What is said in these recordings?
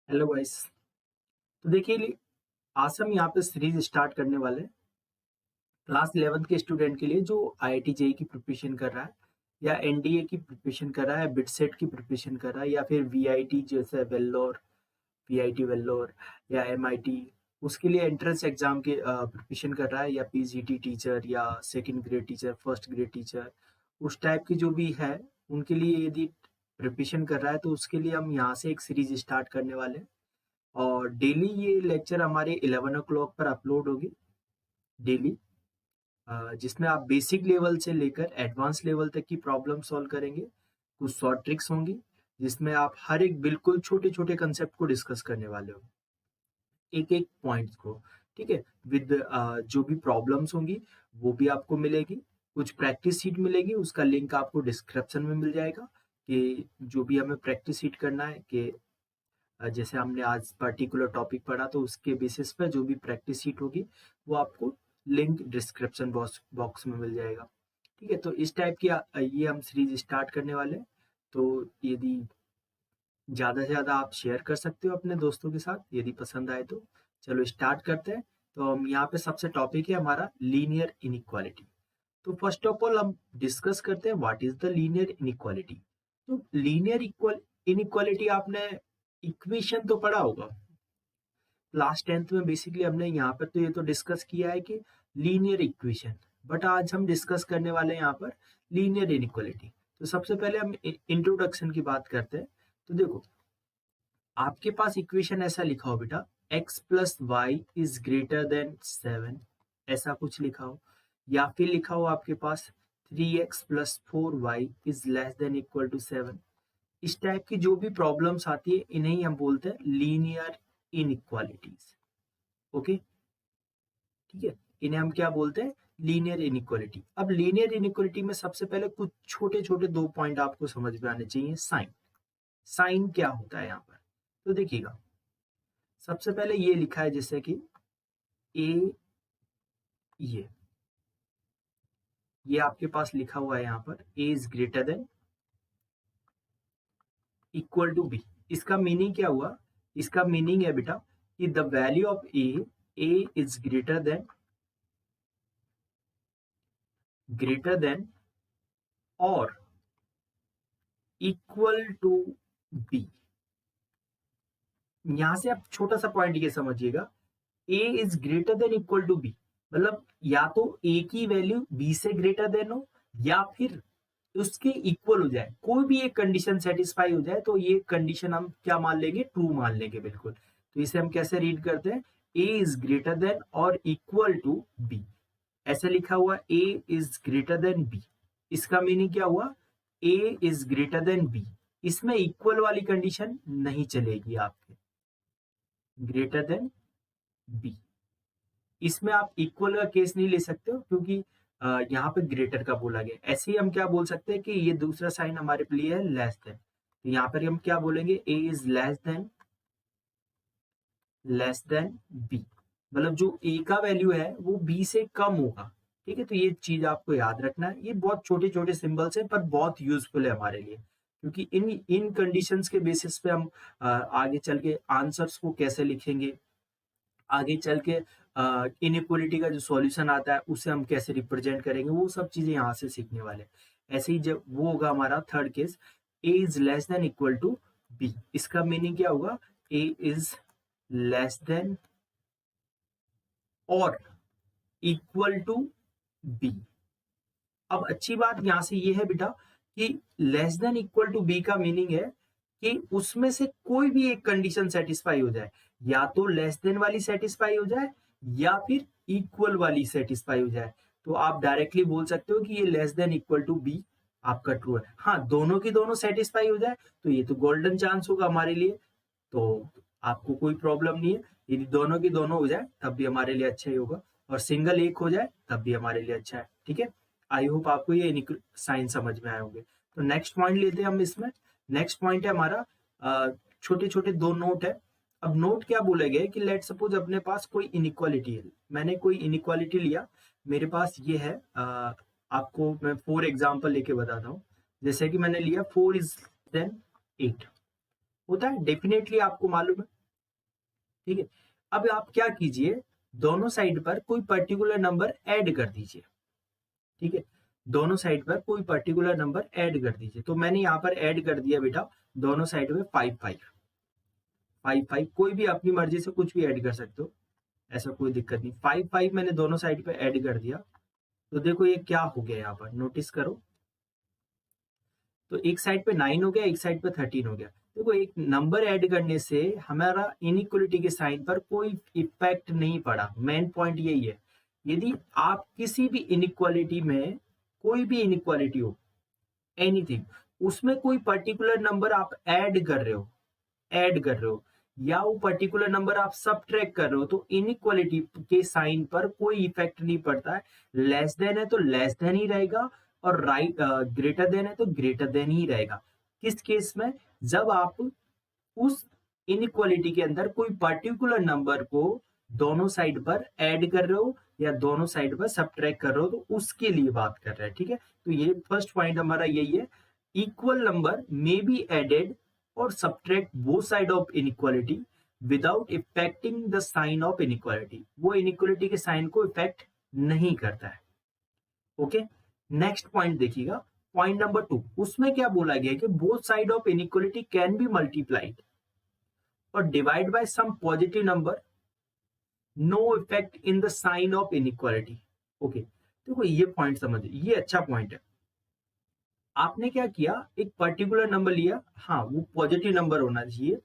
Hello guys. तो देखिए, आज हम यहाँ पे सीरीज स्टार्ट करने वाले हैं क्लास 11th के स्टूडेंट के लिए जो आईआईटी जेई की प्रिपरेशन कर रहा है या एनडीए की प्रिपरेशन कर रहा है, बिटसेट की प्रिपरेशन कर रहा है या फिर वीआईटी जैसे वेल्लोर, वीआईटी वेल्लोर या एमआईटी, उसके लिए एंट्रेंस एग्जाम के प्रिपरेशन कर रहा है, या पीजीटी टीचर या second grade teacher, first grade teacher, उस टाइप की जो भी है उनके लिए यदि प्रिपरेशन कर रहा है तो उसके लिए हम यहाँ से एक सीरीज स्टार्ट करने वाले हैं। और डेली ये लेक्चर हमारे 11 o'clock पर अपलोड होगी डेली, जिसमें आप बेसिक लेवल से लेकर एडवांस लेवल तक की प्रॉब्लम सॉल्व करेंगे। कुछ शॉर्ट ट्रिक्स होंगी जिसमें आप हर एक बिल्कुल छोटे छोटे कंसेप्ट को डिस्कस करने वाले हो, एक एक पॉइंट को। ठीक है, विद जो भी प्रॉब्लम्स होंगी वो भी आपको मिलेगी, कुछ प्रैक्टिस शीट मिलेगी, उसका लिंक आपको डिस्क्रिप्शन में मिल जाएगा कि जो भी हमें प्रैक्टिस शीट करना है कि जैसे हमने आज पर्टिकुलर टॉपिक पढ़ा तो उसके बेसिस पे जो भी प्रैक्टिस शीट होगी वो आपको लिंक डिस्क्रिप्शन बॉक्स बॉक्स में मिल जाएगा। ठीक है, तो इस टाइप की ये हम सीरीज स्टार्ट करने वाले हैं। तो यदि ज़्यादा से ज़्यादा आप शेयर कर सकते हो अपने दोस्तों के साथ यदि पसंद आए तो। चलो स्टार्ट करते हैं। तो हम यहाँ पे सबसे टॉपिक है हमारा लीनियर इनइक्वालिटी। तो फर्स्ट ऑफ ऑल हम डिस्कस करते हैं what is the linear inequality. तो लीनियर इक्वल इनइक्वालिटी आपने इक्वेशन तो पढ़ा होगा क्लास 10th में। बेसिकली हमने यहाँ पर तो ये तो डिस्कस किया है कि लीनियर इक्वेशन, बट आज हम डिस्कस करने वाले हैं यहाँ पर लीनियर इनइक्वालिटी। तो सबसे पहले हम इंट्रोडक्शन की बात करते हैं। तो देखो, आपके पास इक्वेशन ऐसा लिखा हो बेटा, x plus y is greater than 7, ऐसा कुछ लिखा हो, या फिर लिखा हो आपके पास 3x plus 4y is less than equal to 7। इस टाइप की जो भी प्रॉब्लम्स आती है इन्हें ही हम बोलते हैं लीनियर इनइक्वालिटीज। ओके, ठीक है, इन्हें हम क्या बोलते हैं, लीनियर इनइक्वालिटी। अब लीनियर इनइक्वालिटी में सबसे पहले कुछ छोटे छोटे दो पॉइंट आपको समझ में आने चाहिए। साइन, साइन क्या होता है यहाँ पर। तो देखिएगा, सबसे पहले ये लिखा है जैसे कि ए, ये आपके पास लिखा हुआ है यहाँ पर A is greater than equal to B. इसका मीनिंग क्या हुआ, इसका मीनिंग है बेटा कि the value of A is greater than और इक्वल टू बी। यहां से आप छोटा सा पॉइंट ये समझिएगा, A is greater than equal to B, मतलब या तो ए की वैल्यू बी से ग्रेटर देन हो या फिर उसके इक्वल हो जाए, कोई भी एक कंडीशन सेटिस्फाई हो जाए तो ये कंडीशन हम क्या मान लेंगे, ट्रू मान लेंगे बिल्कुल। तो इसे हम कैसे रीड करते हैं, ए इज ग्रेटर देन और इक्वल टू बी। ऐसे लिखा हुआ ए इज ग्रेटर देन बी, इसका मीनिंग क्या हुआ, ए इज ग्रेटर देन बी, इसमें इक्वल वाली कंडीशन नहीं चलेगी आपके, ग्रेटर देन बी। इसमें आप इक्वल का केस नहीं ले सकते हो क्योंकि यहाँ पे ग्रेटर का बोला गया। ऐसे ही हम क्या बोल सकते हैं कि ये दूसरा साइन हमारे लिए है लेस देन, तो यहाँ पर हम क्या बोलेंगे, ए इज लेस देन बी, मतलब जो ए का वैल्यू है वो बी से कम होगा। ठीक है, तो ये चीज आपको याद रखना है। ये बहुत छोटे छोटे सिंबल्स हैं पर बहुत यूजफुल है हमारे लिए, क्योंकि इन इन कंडीशंस के बेसिस पे हम आगे चल के आंसर्स को कैसे लिखेंगे, आगे चल के इनइक्वालिटी का जो सॉल्यूशन आता है उसे हम कैसे रिप्रेजेंट करेंगे, वो सब चीजें यहाँ से सीखने वाले हैं। ऐसे ही जब वो होगा हमारा third case, A is less than equal to B, इसका मीनिंग क्या होगा, ए इज लेस देन और इक्वल टू बी। अब अच्छी बात यहां से ये है बेटा कि less than equal to B का मीनिंग है कि उसमें से कोई भी एक कंडीशन सेटिस्फाई हो जाए, या तो लेस देन वाली सेटिस्फाई हो जाए या फिर इक्वल वाली सेटिस्फाई हो जाए। तो आप डायरेक्टली बोल सकते हो कि ये less than equal to B आपका ट्रू है। हाँ, दोनों की दोनों सेटिस्फाई हो जाए तो ये तो गोल्डन चांस होगा हमारे लिए, तो आपको कोई प्रॉब्लम नहीं है। यदि दोनों की दोनों हो जाए तब भी हमारे लिए अच्छा ही होगा, और सिंगल एक हो जाए तब भी हमारे लिए अच्छा है। ठीक है, आई होप आपको ये साइन समझ में आए होंगे। तो नेक्स्ट पॉइंट लेते हैं हम इसमें। नेक्स्ट पॉइंट है हमारा छोटे छोटे दो नोट है। अब नोट क्या बोले गए कि लेट सपोज अपने पास कोई इनइक्वालिटी है, मैंने कोई इनइक्वालिटी लिया, मेरे पास ये है, आपको मैं 4 एग्जांपल लेके बताता हूँ। जैसे कि मैंने लिया 4 इज देन 8, होता है डेफिनेटली, आपको मालूम है ठीक है। अब आप क्या कीजिए, दोनों साइड पर कोई पर्टिकुलर नंबर ऐड कर दीजिए। ठीक है, दोनों साइड पर कोई पर्टिकुलर नंबर ऐड कर दीजिए। तो मैंने यहाँ पर ऐड कर दिया बेटा दोनों साइड में 5 5 कोई भी अपनी मर्जी से कुछ भी ऐड कर सकते हो, ऐसा कोई दिक्कत नहीं। 5 5 मैंने दोनों साइड पे ऐड कर दिया। तो देखो ये क्या हो गया, यहाँ पर नोटिस करो। तो एक साइड पे 9 हो गया, एक साइड पे 13 हो गया। देखो एक नंबर ऐड करने से हमारा इनइक्वलिटी के साइन पर कोई इफेक्ट नहीं पड़ा। मेन पॉइंट यही है। यदि आप किसी भी इनइक्वालिटी में, कोई भी इनइक्वालिटी हो, एनीथिंग, उसमें कोई पर्टिकुलर नंबर आप ऐड कर रहे हो या वो पर्टिकुलर नंबर आप सबट्रैक्ट कर रहे हो, तो इनइक्वालिटी के साइन पर कोई इफेक्ट नहीं पड़ता है। लेस देन है तो लेस देन ही रहेगा, और राइट ग्रेटर देन है तो ग्रेटर देन ही रहेगा। किस केस में? जब आप उस इनइक्वालिटी के अंदर कोई पर्टिकुलर नंबर को दोनों साइड पर ऐड कर रहे हो या दोनों साइड पर सबट्रैक्ट कर रहे हो, तो उसके लिए बात कर रहे हैं। ठीक है, तो ये फर्स्ट पॉइंट हमारा यही है। Equal number may be added और subtract both side of inequality without affecting the sign of inequality. वो इनइक्वालिटी के साइन को इफेक्ट नहीं करता है। ओके, नेक्स्ट पॉइंट देखिएगा, पॉइंट नंबर 2। उसमें क्या बोला गया है कि both side of inequality can be multiplied और divide by some positive number, no effect in the sign of inequality. Okay, देखो ये पॉइंट समझिए, ये अच्छा पॉइंट है। आपने क्या किया, एक पर्टिकुलर नंबर लिया, हाँ वो पॉजिटिव नंबर होना चाहिए,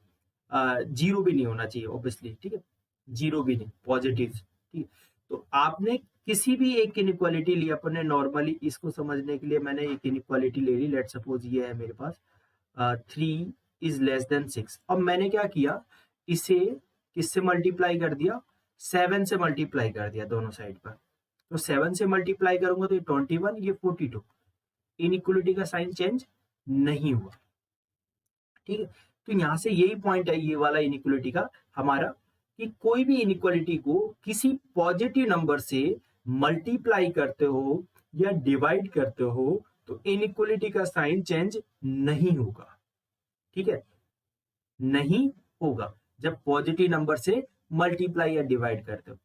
जीरो भी नहीं होना चाहिए ऑब्वियसली। ठीक है, जीरो भी नहीं, पॉजिटिव। ठीक है, तो आपने किसी भी एक इनइक्वालिटी ली, अपने नॉर्मली इसको समझने के लिए मैंने एक इनइक्वालिटी ले ली। लेट सपोज ये है मेरे पास 3 < <6। अब मैंने क्या किया, इसे किससे मल्टीप्लाई कर दिया, 7 से मल्टीप्लाई कर दिया दोनों साइड पर। तो 7 से मल्टीप्लाई करूंगा तो ये 21, ये 42। इनइक्वालिटी का साइन चेंज नहीं हुआ। ठीक है, तो यहां से यही पॉइंट है ये वाला इनइक्वालिटी का हमारा, कि कोई भी इनइक्वालिटी को किसी पॉजिटिव नंबर से मल्टीप्लाई करते हो या डिवाइड करते हो तो इनइक्वालिटी का साइन चेंज नहीं होगा। ठीक है, नहीं होगा जब पॉजिटिव नंबर से मल्टीप्लाई या डिवाइड करते हो।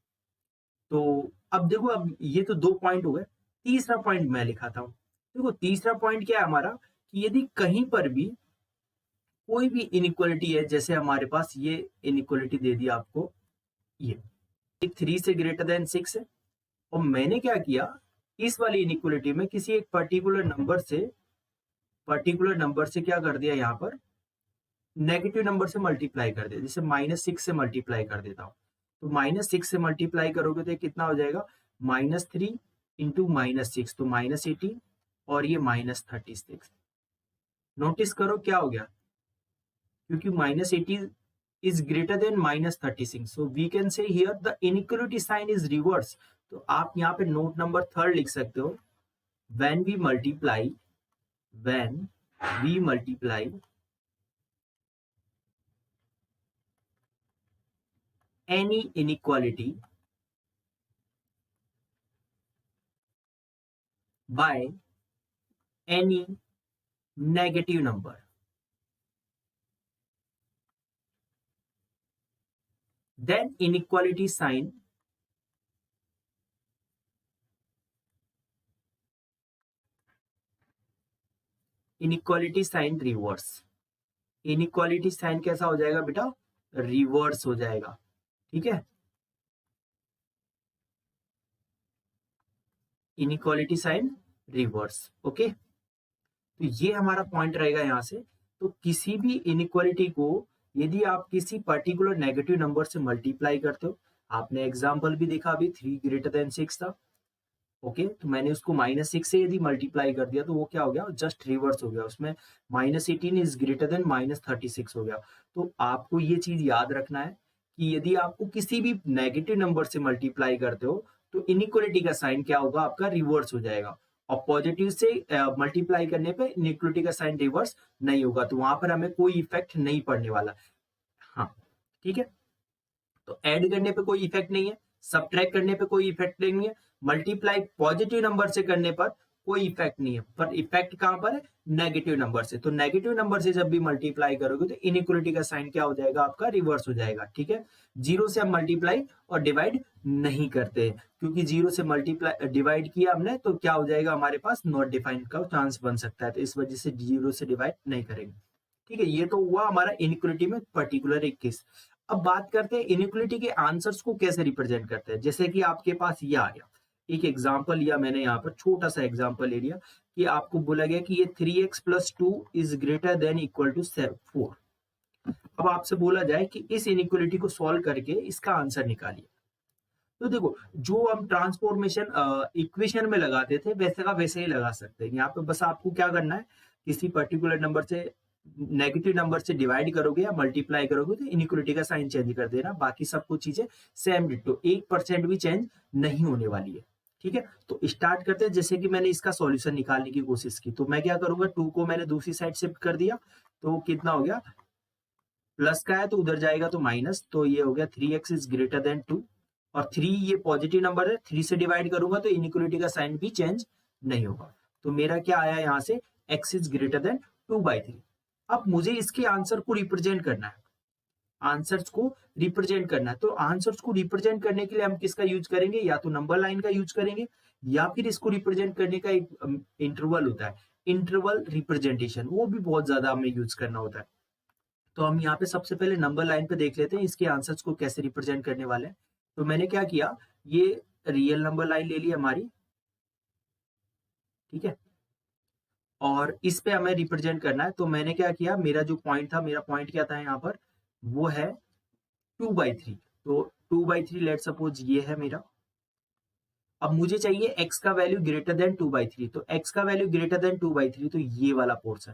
तो अब देखो, अब ये तो 2 पॉइंट हो गए। तीसरा पॉइंट मैं लिखाता हूं। देखो तीसरा पॉइंट क्या है हमारा, कि यदि कहीं पर भी कोई भी इनइक्वालिटी है, जैसे हमारे पास ये इनइक्वालिटी दे दी आपको, ये 3 से ग्रेटर देन 6 है, और मैंने क्या किया, इस वाली इनइक्वालिटी में किसी एक पर्टिकुलर नंबर से क्या कर दिया, यहाँ पर नेगेटिव नंबर से मल्टीप्लाई कर दिया। जैसे -6 से मल्टीप्लाई कर देता हूं, तो -6 से मल्टीप्लाई करोगे तो कितना हो जाएगा, -3 इंटू -6, तो -18, और ये -36। नोटिस करो क्या हो गया, क्योंकि -18 is greater than -36, so we can say here the inequality sign is reverse। तो आप यहाँ पे नोट नंबर 3 लिख सकते हो, when we multiply any inequality by any negative number, then inequality sign reverse. Inequality sign कैसा हो जाएगा बेटा, रिवर्स हो जाएगा। ठीक है, इनइक्वालिटी साइन रिवर्स। ओके, तो ये हमारा पॉइंट रहेगा यहां से। तो किसी भी इनइक्वालिटी को यदि आप किसी पर्टिकुलर नेगेटिव नंबर से मल्टीप्लाई करते हो, आपने एग्जांपल भी देखा अभी 3 ग्रेटर देन 6 था। ओके, तो मैंने उसको -6 से यदि मल्टीप्लाई कर दिया तो वो क्या हो गया, जस्ट रिवर्स हो गया, उसमें -18 इज ग्रेटर देन -36 हो गया। तो आपको ये चीज याद रखना है कि यदि आपको किसी भी नेगेटिव नंबर से मल्टीप्लाई करते हो तो इनइक्वालिटी का साइन क्या होगा, आपका रिवर्स हो जाएगा, और पॉजिटिव से मल्टीप्लाई करने पे इनइक्वालिटी का साइन रिवर्स नहीं होगा, तो वहां पर हमें कोई इफेक्ट नहीं पड़ने वाला। हाँ, ठीक है, तो ऐड करने पे कोई इफेक्ट नहीं है, सब्ट्रैक्ट करने पे कोई इफेक्ट नहीं है, मल्टीप्लाई पॉजिटिव नंबर से करने पर कोई इफेक्ट नहीं है, पर इफेक्ट कहां पर है, नेगेटिव नंबर से। तो नेगेटिव नंबर से जब भी मल्टीप्लाई करोगे तो इनइक्वलिटी का साइन क्या हो जाएगा, आपका रिवर्स हो जाएगा। ठीक है, जीरो से हम मल्टीप्लाई और डिवाइड नहीं करते, क्योंकि जीरो से मल्टीप्लाई डिवाइड किया हमने तो क्या हो जाएगा, हमारे पास नॉट डिफाइंड का चांस बन सकता है, तो इस वजह से जीरो से डिवाइड नहीं करेंगे। ठीक है, ये तो हुआ हमारा इनइक्वलिटी में पर्टिकुलर एक केस। अब बात करते हैं इनइक्वलिटी के आंसर्स को कैसे रिप्रेजेंट करते हैं। जैसे कि आपके पास ये आ गया, एक एग्जांपल लिया मैंने, यहाँ पर छोटा सा एग्जांपल ले लिया कि आपको बोला गया कि ये 3x + 2 is greater than equal to 4। अब आपसे बोला जाए कि इस इनइक्वलिटी को सॉल्व करके इसका आंसर निकालिए। तो देखो, जो हम ट्रांसफॉर्मेशन इक्वेशन में लगाते थे वैसे का वैसे ही लगा सकते हैं। यहाँ पे बस आपको क्या करना है, किसी पर्टिकुलर नंबर से नेगेटिव नंबर से डिवाइड करोगे या मल्टीप्लाई करोगे तो इनइक्वलिटी का साइन चेंज कर देना, बाकी सब कुछ चीजें सेम डिट्टो, 1% भी चेंज नहीं होने वाली है। ठीक है, तो स्टार्ट करते हैं। जैसे कि मैंने इसका सॉल्यूशन निकालने की कोशिश की, तो मैं क्या करूंगा, 2 को मैंने दूसरी साइड शिफ्ट कर दिया, तो कितना हो गया, प्लस का है तो उधर जाएगा तो माइनस, तो ये हो गया 3x इज ग्रेटर देन 2, और 3 ये पॉजिटिव नंबर है, 3 से डिवाइड करूंगा तो इनइक्वलिटी का साइन भी चेंज नहीं होगा। तो मेरा क्या आया यहाँ से, x इज ग्रेटर देन 2/3। अब मुझे इसके आंसर को रिप्रेजेंट करना है, आंसर्स को रिप्रेजेंट करना है। तो आंसर्स को रिप्रेजेंट करने के लिए हम किसका यूज करेंगे, या तो नंबर लाइन का यूज करेंगे, या फिर इसको रिप्रेजेंट करने का एक इंटरवल होता है, इंटरवल रिप्रेजेंटेशन, वो भी बहुत ज्यादा हमें यूज करना होता है। तो हम यहाँ पे सबसे पहले नंबर लाइन पे देख लेते हैं इसके आंसर्स को कैसे रिप्रेजेंट करने वाले हैं। तो मैंने क्या किया, ये रियल नंबर लाइन ले ली हमारी, ठीक है, और इस पे हमें रिप्रेजेंट करना है। तो मैंने क्या किया, मेरा जो पॉइंट था, मेरा पॉइंट क्या था यहाँ पर, वो है 2/3। तो 2/3 लेट सपोज ये है मेरा। अब मुझे चाहिए x का वैल्यू ग्रेटर देन 2/3, तो x का वैल्यू ग्रेटर देन 2/3 तो ये वाला पोर्शन,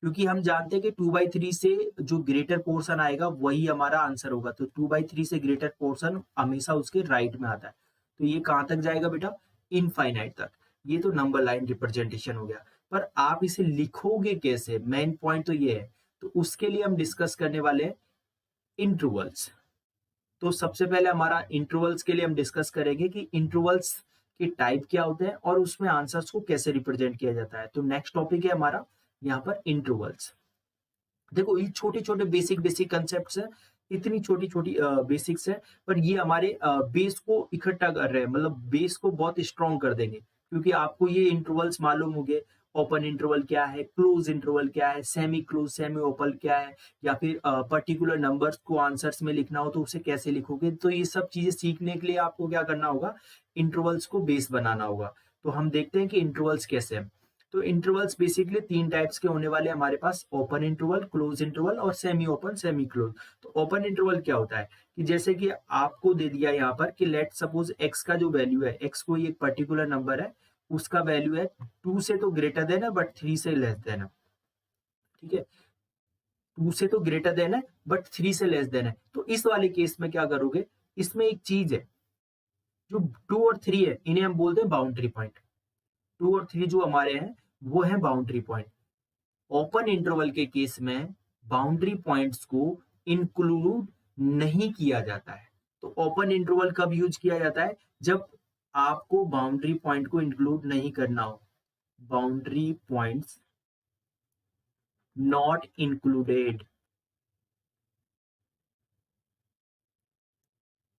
क्योंकि हम जानते हैं कि 2/3 से जो ग्रेटर पोर्शन आएगा वही हमारा आंसर होगा, तो 2/3 से ग्रेटर पोर्शन हमेशा उसके राइट में आता है। तो ये कहां तक जाएगा बेटा, इनफाइनाइट तक। ये तो नंबर लाइन रिप्रेजेंटेशन हो गया, पर आप इसे लिखोगे कैसे, मेन पॉइंट तो ये है। तो उसके लिए हम डिस्कस करने वाले हैं इंटरवल्स। तो सबसे पहले हमारा इंटरवल्स के लिए हम डिस्कस करेंगे कि इंटरवल्स के टाइप क्या होते हैं और उसमें आंसर्स को कैसे रिप्रेजेंट किया जाता है। तो नेक्स्ट टॉपिक है हमारा यहाँ पर इंटरवल्स। देखो, ये छोटे छोटे बेसिक बेसिक कंसेप्ट है, इतनी छोटी छोटी बेसिक्स है, पर ये हमारे बेस को इकट्ठा कर रहे हैं, मतलब बेस को बहुत स्ट्रॉन्ग कर देंगे। क्योंकि आपको ये इंटरवल्स मालूम होंगे, ओपन इंटरवल क्या है, क्लोज इंटरवल क्या है, सेमी क्लोज सेमी ओपन क्या है, या फिर पर्टिकुलर नंबर्स को आंसर्स में लिखना हो तो उसे कैसे लिखोगे। तो ये सब चीजें सीखने के लिए आपको क्या करना होगा, इंटरवल्स को बेस बनाना होगा। तो हम देखते हैं कि इंटरवल्स कैसे हैं। तो इंटरवल्स बेसिकली 3 टाइप्स के होने वाले हैं हमारे पास, ओपन इंटरवल, क्लोज इंटरवल और सेमी ओपन सेमी क्लोज। तो ओपन इंटरवल क्या होता है कि जैसे कि आपको दे दिया यहाँ पर कि लेट सपोज x का जो वैल्यू है, x कोई एक पर्टिकुलर नंबर है, उसका वैल्यू है 2 से तो ग्रेटर देन है बट 3 से लेस देन है। ठीक है, 2 से तो ग्रेटर देन है बट 3 से लेस देन है। तो इस वाले केस में क्या करोगे, इसमें एक चीज है, जो 2 और 3 है इन्हें हम बोलते हैं बाउंड्री पॉइंट। 2 और 3 जो हमारे हैं वो है बाउंड्री पॉइंट। ओपन इंटरवल के केस में बाउंड्री पॉइंट्स को इंक्लूड नहीं किया जाता है। तो ओपन इंटरवल कब यूज किया जाता है, जब आपको बाउंड्री पॉइंट को इंक्लूड नहीं करना हो। Boundary points not included,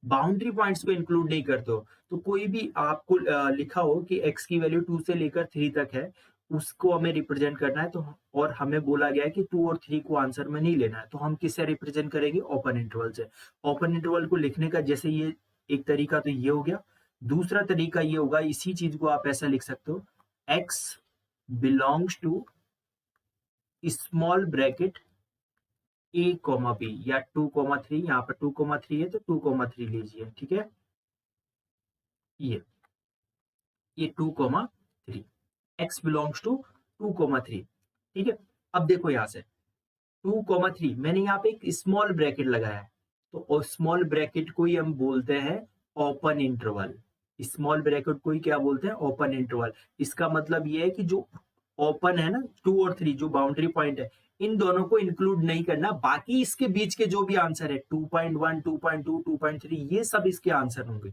boundary points को इंक्लूड नहीं करते हो। तो कोई भी आपको लिखा हो कि x की वैल्यू 2 से लेकर 3 तक है, उसको हमें रिप्रेजेंट करना है, तो और हमें बोला गया है कि 2 और 3 को आंसर में नहीं लेना है, तो हम किससे रिप्रेजेंट करेंगे, ओपन इंटरवल से। ओपन इंटरवल को लिखने का जैसे ये एक तरीका तो ये हो गया, दूसरा तरीका ये होगा, इसी चीज को आप ऐसा लिख सकते हो, x belongs to small bracket a, b या 2,3, यहाँ पर 2,3 है तो 2,3 लीजिए। ठीक है, ये 2,3, x बिलोंग्स टू 2,3। ठीक है, अब देखो यहाँ से 2,3 मैंने यहाँ पे एक स्मॉल ब्रैकेट लगाया है, तो स्मॉल ब्रैकेट को ही हम बोलते हैं ओपन इंटरवल। स्मॉल ब्रैकेट को ही क्या बोलते हैं, ओपन इंटरवल। इसका मतलब ये है कि जो ओपन है ना, 2 और 3 जो बाउंड्री पॉइंट है, इन दोनों को इंक्लूड नहीं करना, बाकी इसके बीच के जो भी आंसर है 2.1, 2.2, 2.3, ये सब इसके आंसर होंगे।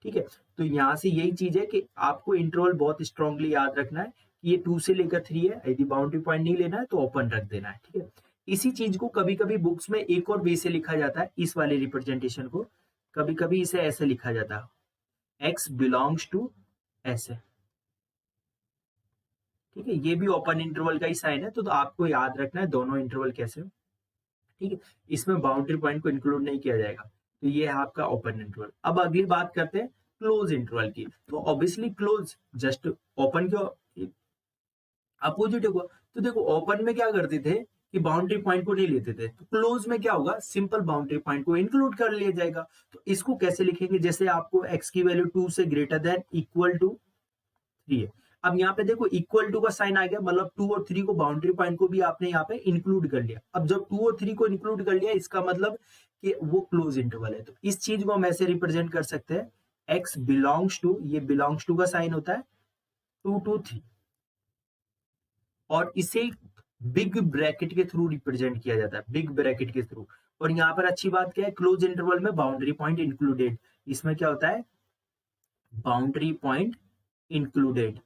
ठीक है, तो यहां से यही चीज है कि आपको इंटरवल बहुत स्ट्रांगली याद रखना है कि ये 2 से लेकर 3 है, यदि बाउंड्री पॉइंट नहीं लेना है तो ओपन रख देना है, ठीक है। इसी चीज को कभी कभी बुक्स में एक और वे से लिखा जाता है, इस वाले रिप्रेजेंटेशन को कभी कभी इसे ऐसे लिखा जाता है, x बिलोंग्स टू ऐसे, ठीक है। ये भी ओपन इंटरवल का ही साइन है, तो आपको याद रखना है दोनों इंटरवल कैसे हो, ठीक है। इसमें बाउंड्री पॉइंट को इंक्लूड नहीं किया जाएगा, तो ये है आपका ओपन इंटरवल। अब अगली बात करते हैं क्लोज इंटरवल की। तो ऑब्वियसली क्लोज जस्ट ओपन के अपोजिट होगा। तो देखो ओपन में क्या करते थे कि बाउंड्री पॉइंट को नहीं लेते थे, तो क्लोज में क्या होगा, सिंपल बाउंड्री पॉइंट को इंक्लूड कर लिया जाएगा। तो इसको कैसे लिखेंगे, जैसे आपको x की वैल्यू 2 से ग्रेटर देन इक्वल टू 3 है। अब यहाँ पे देखो इक्वल टू का साइन आ गया, मतलब 2 और 3 को, बाउंड्री पॉइंट को भी आपने यहाँ पे इंक्लूड कर लिया। अब जब 2 और 3 को इंक्लूड कर लिया, इसका मतलब कि वो क्लोज इंटरवल है। तो इस चीज को हम ऐसे रिप्रेजेंट कर सकते हैं, x बिलोंग्स टू, ये बिलोंग्स टू का साइन होता है 2 to 3, और इसे बिग ब्रैकेट के थ्रू रिप्रेजेंट किया जाता है, बिग ब्रैकेट के थ्रू। और यहाँ पर अच्छी बात क्या है, क्लोज इंटरवल में बाउंड्री पॉइंट इंक्लूडेड, इसमें क्या होता है, बाउंड्री पॉइंट इंक्लूडेड,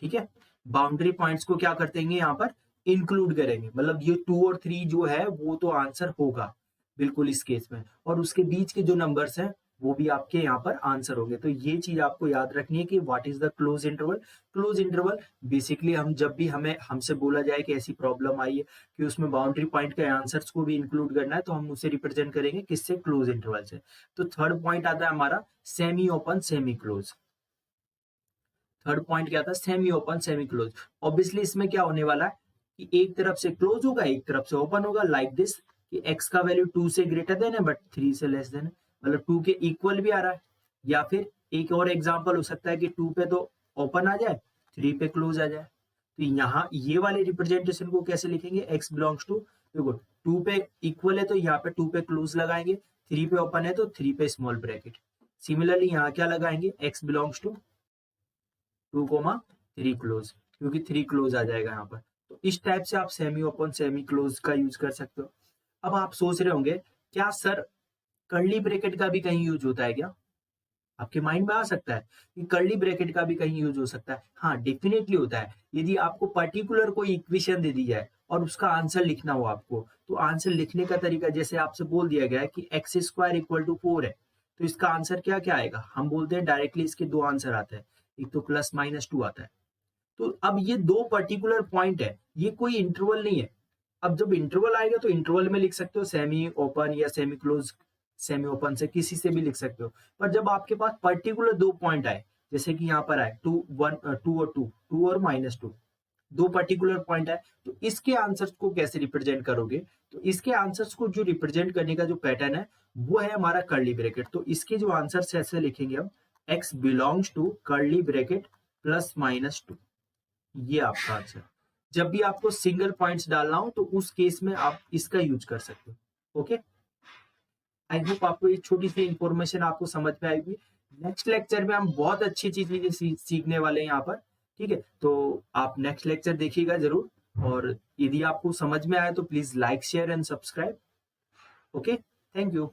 ठीक है। बाउंड्री पॉइंट्स को क्या करते हैं यहाँ पर इंक्लूड करेंगे, मतलब ये 2 और 3 जो है वो तो आंसर होगा बिल्कुल इस केस में, और उसके बीच के जो नंबर्स हैं वो भी आपके यहाँ पर आंसर होंगे। तो ये चीज आपको याद रखनी है कि what is the close interval. Close interval basically हम जब भी हमसे बोला जाए कि ऐसी प्रॉब्लम आई है कि उसमें बाउंड्री पॉइंट के आंसर्स को भी इंक्लूड करना है, तो हम उसे रिप्रेजेंट करेंगे किससे, क्लोज इंटरवल से। तो थर्ड पॉइंट आता है हमारा semi open semi close. Third point क्या था, semi open semi close. Obviously इसमें क्या होने वाला है कि एक तरफ से क्लोज होगा, एक तरफ से ओपन होगा, लाइक दिस कि x का वैल्यू 2 से ग्रेटर देन है बट 3 से लेस देन है, मतलब 2 के इक्वल भी आ रहा है। या फिर एक और एग्जांपल हो सकता है कि 2 पे तो ओपन आ जाए, 3 पे क्लोज आ जाए। तो यहाँ ये वाले रिप्रेजेंटेशन को कैसे लिखेंगे, x बिलोंग्स टू, देखो 2 पे इक्वल है तो यहाँ पे 2 पे क्लोज लगाएंगे, 3 पे ओपन है तो 3 पे स्मॉल ब्रैकेट। सिमिलरली यहाँ क्या लगाएंगे, x बिलोंग्स टू 2, 3 क्लोज, क्योंकि 3 क्लोज आ जाएगा यहाँ पर। तो इस टाइप से आप सेमी ओपन सेमी क्लोज का यूज कर सकते हो। अब आप सोच रहे होंगे क्या सर कर्ली ब्रैकेट का भी कहीं यूज होता है क्या, आपके माइंड में आ सकता है कि कर्ली ब्रैकेट का भी कहीं यूज हो सकता है। हाँ डेफिनेटली होता है। यदि आपको पर्टिकुलर कोई इक्वेशन दे दी जाए और उसका आंसर लिखना हो आपको, तो आंसर लिखने का तरीका, जैसे आपसे बोल दिया गया है कि एक्स स्क्वायर इक्वल टू 4 है, तो इसका आंसर क्या क्या आएगा, हम बोलते हैं डायरेक्टली इसके दो आंसर आते हैं, एक तो +-2 आता है। तो अब ये दो पर्टिकुलर पॉइंट है, ये कोई इंटरवल नहीं है। अब जब इंटरवल आएगा तो इंटरवल में लिख सकते हो सेमी ओपन या सेमी क्लोज, सेमी ओपन से किसी से भी लिख सकते हो। पर जब आपके पास पर्टिकुलर दो पॉइंट आए, जैसे कि यहाँ पर आए 2 1 2 और 2 2 और -2, दो पर्टिकुलर पॉइंट है, तो इसके आंसर्स को कैसे रिप्रेजेंट करोगे, तो इसके आंसर्स को जो रिप्रेजेंट करने का जो पैटर्न है वो है हमारा कर्ली ब्रैकेट। तो इसके जो आंसर्स ऐसे लिखेंगे हम, x belongs to curly bracket +-2, ये आपका आंसर। जब भी आपको सिंगल पॉइंट्स डालना हो तो उस केस में आप इसका यूज कर सकते हो। ओके, आई होप आपको ये छोटी सी इंफॉर्मेशन आपको समझ में आएगी। नेक्स्ट लेक्चर में हम बहुत अच्छी चीजें सीखने वाले हैं यहाँ पर, ठीक है। तो आप नेक्स्ट लेक्चर देखिएगा जरूर, और यदि आपको समझ में आए तो please like share and subscribe. Okay, thank you.